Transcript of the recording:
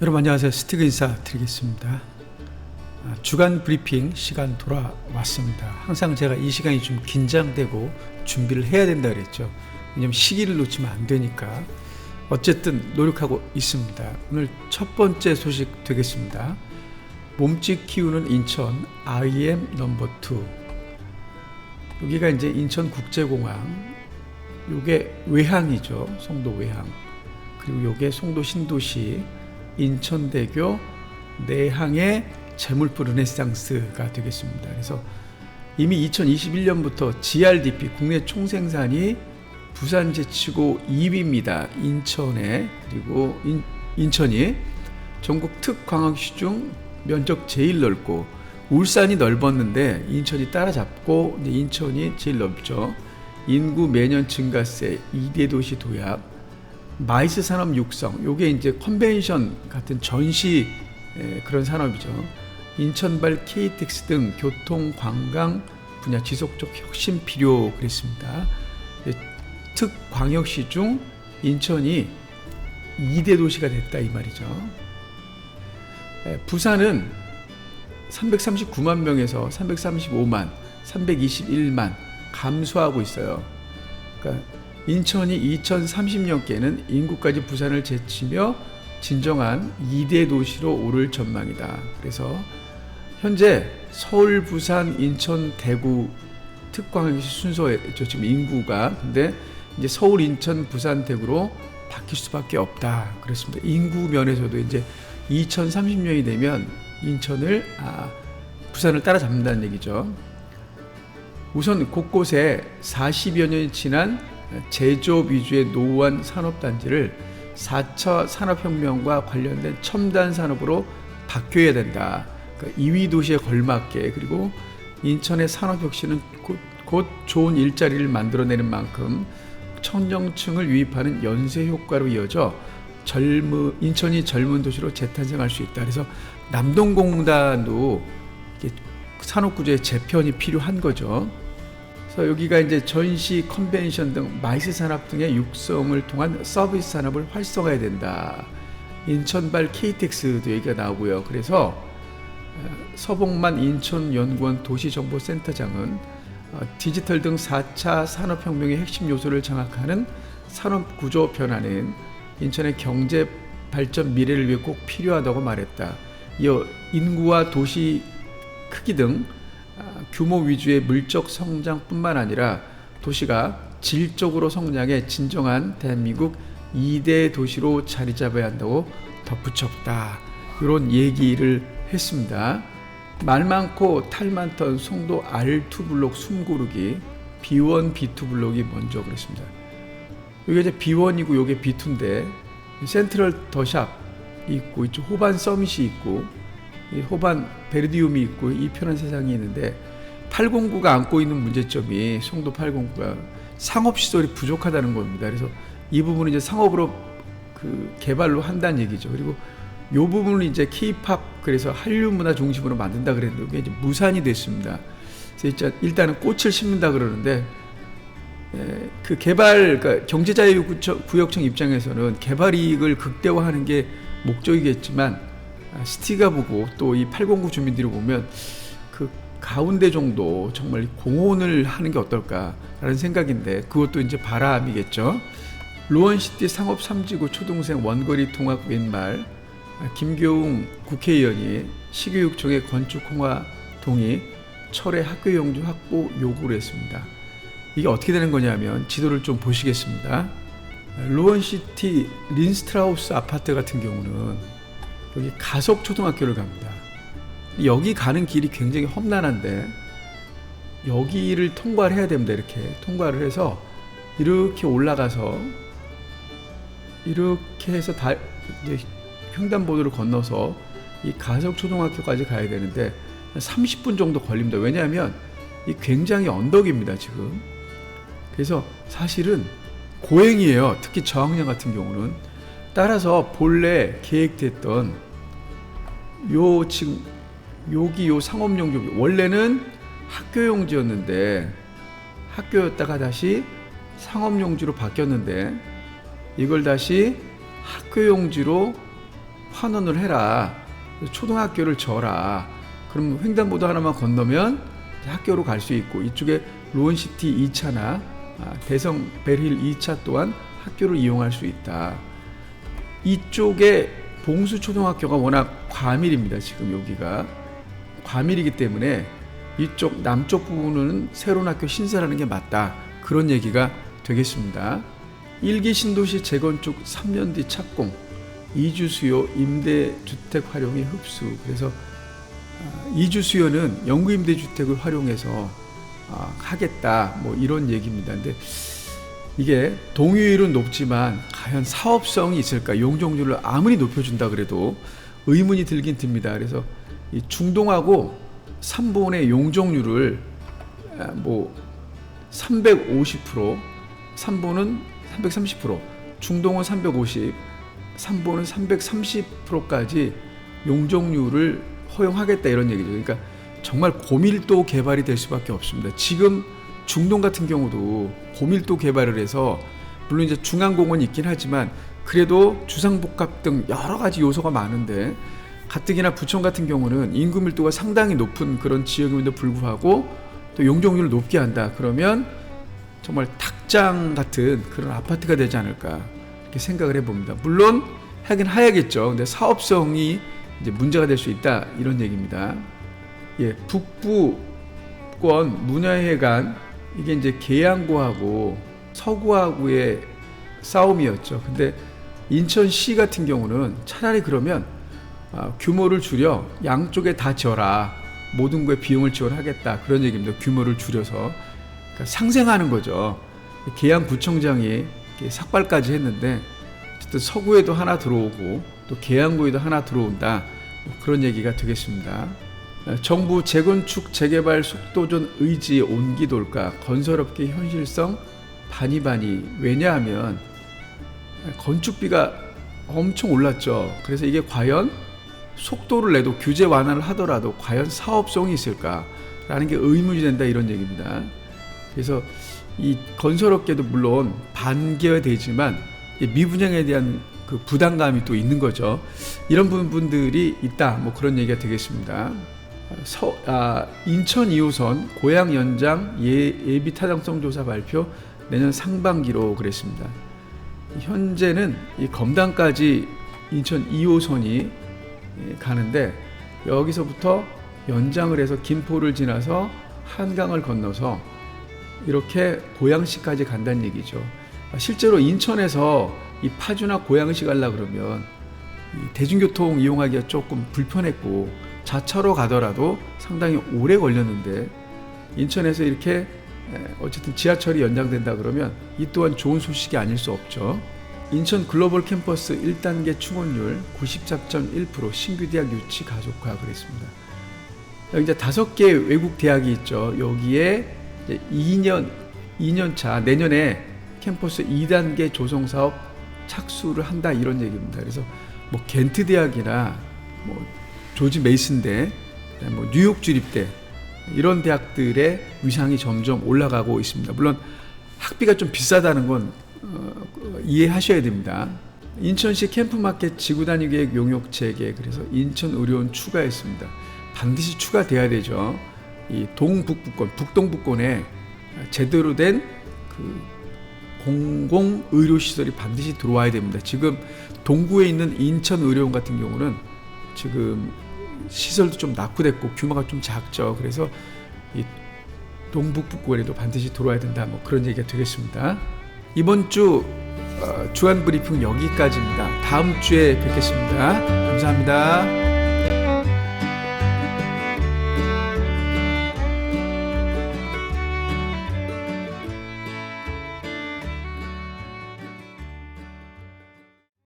여러분 안녕하세요. 스티그 인사 드리겠습니다. 주간 브리핑 시간 돌아왔습니다. 항상 제가 이 시간이 좀 긴장되고 준비를 해야 된다 그랬죠. 왜냐면 시기를 놓치면 안 되니까. 어쨌든 노력하고 있습니다. 오늘 첫 번째 소식 되겠습니다. 몸집 키우는 인천 IM 넘버 2. 여기가 이제 인천국제공항. 요게 외항이죠. 송도 외항. 그리고 요게 송도 신도시 인천대교 내항의 재물포 르네상스가 되겠습니다. 그래서 이미 2021년부터 GRDP 국내 총생산이 부산 제치고 2위입니다. 인천에. 그리고 인천이 전국 특광역시 중 면적 제일 넓고 울산이 넓었는데 인천이 따라잡고 인천이 제일 넓죠. 인구 매년 증가세, 2대 도시 도약, 마이스 산업 육성, 요게 이제 컨벤션 같은 전시 그런 산업이죠. 인천발 KTX 등 교통 관광 분야 지속적 혁신 필요 그랬습니다. 특광역시 중 인천이 2대 도시가 됐다 이 말이죠. 부산은 339만 명에서 335만, 321만 감소하고 있어요. 그러니까 인천이 2030년께는 인구까지 부산을 제치며 진정한 2대 도시로 오를 전망이다. 그래서 현재 서울, 부산, 인천, 대구 특광역시 순서였죠. 지금 인구가. 근데 이제 서울, 인천, 부산, 대구로 바뀔 수밖에 없다. 그렇습니다. 인구 면에서도 이제 2030년이 되면 부산을 따라잡는다는 얘기죠. 우선 곳곳에 40여 년이 지난 제조업 위주의 노후한 산업단지를 4차 산업혁명과 관련된 첨단 산업으로 바뀌어야 된다. 그러니까 2위 도시에 걸맞게. 그리고 인천의 산업혁신은 곧 좋은 일자리를 만들어내는 만큼 청년층을 유입하는 연쇄 효과로 이어져 인천이 젊은 도시로 재탄생할 수 있다. 그래서 남동공단도 산업구조의 재편이 필요한 거죠. 그래서 여기가 이제 전시, 컨벤션 등 마이스 산업 등의 육성을 통한 서비스 산업을 활성화해야 된다. 인천발 KTX도 얘기가 나오고요. 그래서 서봉만 인천연구원 도시정보센터장은 디지털 등 4차 산업혁명의 핵심 요소를 장악하는 산업구조 변화는 인천의 경제 발전 미래를 위해 꼭 필요하다고 말했다. 이어 인구와 도시 크기 등 규모 위주의 물적 성장뿐만 아니라 도시가 질적으로 성장해 진정한 대한민국 2대 도시로 자리 잡아야 한다고 덧붙였다. 이런 얘기를 했습니다. 말 많고 탈 많던 송도 R2 블록 숨고르기 B1, B2 블록이 먼저 그랬습니다. 이게 이제 B1이고 이게 B2인데 센트럴 더샵 있고 이쪽 호반 서밋이 있고 이 호반 베르디움이 있고 이 편한 세상이 있는데 809가 안고 있는 문제점이 송도 809가 상업시설이 부족하다는 겁니다. 그래서 이 부분은 이제 상업으로 개발로 한다는 얘기죠. 그리고 이 부분은 이제 K-팝 그래서 한류 문화 중심으로 만든다 그랬는데 이게 이제 무산이 됐습니다. 그래서 일단은 꽃을 심는다 그러는데 그 개발 그러니까 경제자유구역청 입장에서는 개발 이익을 극대화하는 게 목적이겠지만 스티가 보고 또 이 809 주민들이 보면 그 가운데 정도 정말 공헌을 하는 게 어떨까라는 생각인데 그것도 이제 바람이겠죠. 루원시티 상업 3지구 초등생 원거리 통합 왼말 김교웅 국회의원이 시교육청의 건축허가 동의 철회 학교 용지 확보 요구를 했습니다. 이게 어떻게 되는 거냐면 지도를 좀 보시겠습니다. 루원시티 린스트라우스 아파트 같은 경우는 여기 가석초등학교를 갑니다. 여기 가는 길이 굉장히 험난한데 여기를 통과를 해야 됩니다. 이렇게 통과를 해서 이렇게 올라가서 이렇게 해서 이제 횡단보도를 건너서 이 가석초등학교까지 가야 되는데 30분 정도 걸립니다. 왜냐하면 이 굉장히 언덕입니다. 지금. 그래서 사실은 고행이에요. 특히 저학년 같은 경우는. 따라서 본래 계획됐던 지금 여기 상업용지 원래는 학교용지였는데 학교였다가 다시 상업용지로 바뀌었는데 이걸 다시 학교용지로 환원을 해라. 초등학교를 져라. 그럼 횡단보도 하나만 건너면 학교로 갈 수 있고, 이쪽에 로원시티 2차나 대성 벨힐 2차 또한 학교를 이용할 수 있다. 이쪽에 봉수초등학교가 워낙 과밀입니다. 지금 여기가 과밀이기 때문에 이쪽 남쪽 부분은 새로운 학교 신설하는 게 맞다. 그런 얘기가 되겠습니다. 1기 신도시 재건축 3년 뒤 착공, 이주 수요 임대주택 활용의 흡수. 그래서 이주 수요는 영구 임대주택을 활용해서 하겠다, 뭐 이런 얘기입니다. 근데 이게 동의율은 높지만 과연 사업성이 있을까? 용적률을 아무리 높여준다 그래도 의문이 들긴 듭니다. 그래서 이 중동하고 3본의 용적률을 뭐 350%, 3본은 330%, 중동은 350, 3본은 330%까지 용적률을 허용하겠다, 이런 얘기죠. 그러니까 정말 고밀도 개발이 될 수밖에 없습니다. 지금 중동 같은 경우도 고밀도 개발을 해서, 물론 이제 중앙공원이 있긴 하지만 그래도 주상복합 등 여러 가지 요소가 많은데, 가뜩이나 부천 같은 경우는 인구 밀도가 상당히 높은 그런 지역임에도 불구하고 또 용적률을 높게 한다. 그러면 정말 탁장 같은 그런 아파트가 되지 않을까, 이렇게 생각을 해봅니다. 물론 하긴 해야겠죠. 근데 사업성이 이제 문제가 될 수 있다, 이런 얘기입니다. 예, 북부권 문화회관, 이게 이제 계양구하고 서구하고의 싸움이었죠. 근데 인천시 같은 경우는 차라리 그러면 규모를 줄여 양쪽에 다 지어라, 모든 거에 비용을 지원하겠다, 그런 얘기입니다. 규모를 줄여서. 그러니까 상생하는 거죠. 계양구청장이 삭발까지 했는데 어쨌든 서구에도 하나 들어오고 또 계양구에도 하나 들어온다, 뭐 그런 얘기가 되겠습니다. 정부 재건축 재개발 속도전 의지 온기돌까, 건설업계 현실성 바니바니. 왜냐하면 건축비가 엄청 올랐죠. 그래서 이게 과연 속도를 내도 규제 완화를 하더라도 과연 사업성이 있을까라는 게 의문이 된다, 이런 얘기입니다. 그래서 이 건설업계도 물론 반겨되지만 미분양에 대한 그 부담감이 또 있는 거죠. 이런 부분들이 있다, 뭐 그런 얘기가 되겠습니다. 인천 2호선 고양 연장 예비 타당성 조사 발표 내년 상반기로 그랬습니다. 현재는 이 검단까지 인천 2호선이 가는데, 여기서부터 연장을 해서 김포를 지나서 한강을 건너서 이렇게 고양시까지 간다는 얘기죠. 실제로 인천에서 이 파주나 고양시 가려고 그러면 대중교통 이용하기가 조금 불편했고 자차로 가더라도 상당히 오래 걸렸는데, 인천에서 이렇게 어쨌든 지하철이 연장된다 그러면 이 또한 좋은 소식이 아닐 수 없죠. 인천 글로벌 캠퍼스 1단계 충원율 94.1%, 신규 대학 유치 가속화 그랬습니다. 여기 이제 5개 외국 대학이 있죠. 여기에 이제 2년차 내년에 캠퍼스 2단계 조성 사업 착수를 한다, 이런 얘기입니다. 그래서 뭐 겐트 대학이나 뭐 조지 메이슨대, 뭐 뉴욕 주립대, 이런 대학들의 위상이 점점 올라가고 있습니다. 물론 학비가 좀 비싸다는 건 이해하셔야 됩니다. 인천시 캠프마켓 지구단위 계획 용역 재개, 그래서 인천 의료원 추가했습니다. 반드시 추가돼야 되죠. 이 동북부권, 북동부권에 제대로 된 그 공공 의료 시설이 반드시 들어와야 됩니다. 지금 동구에 있는 인천 의료원 같은 경우는 지금 시설도 좀 낙후됐고 규모가 좀 작죠. 그래서 이 동북부권에도 반드시 들어와야 된다, 뭐 그런 얘기가 되겠습니다. 이번 주 주간 브리핑 여기까지입니다. 다음 주에 뵙겠습니다. 감사합니다.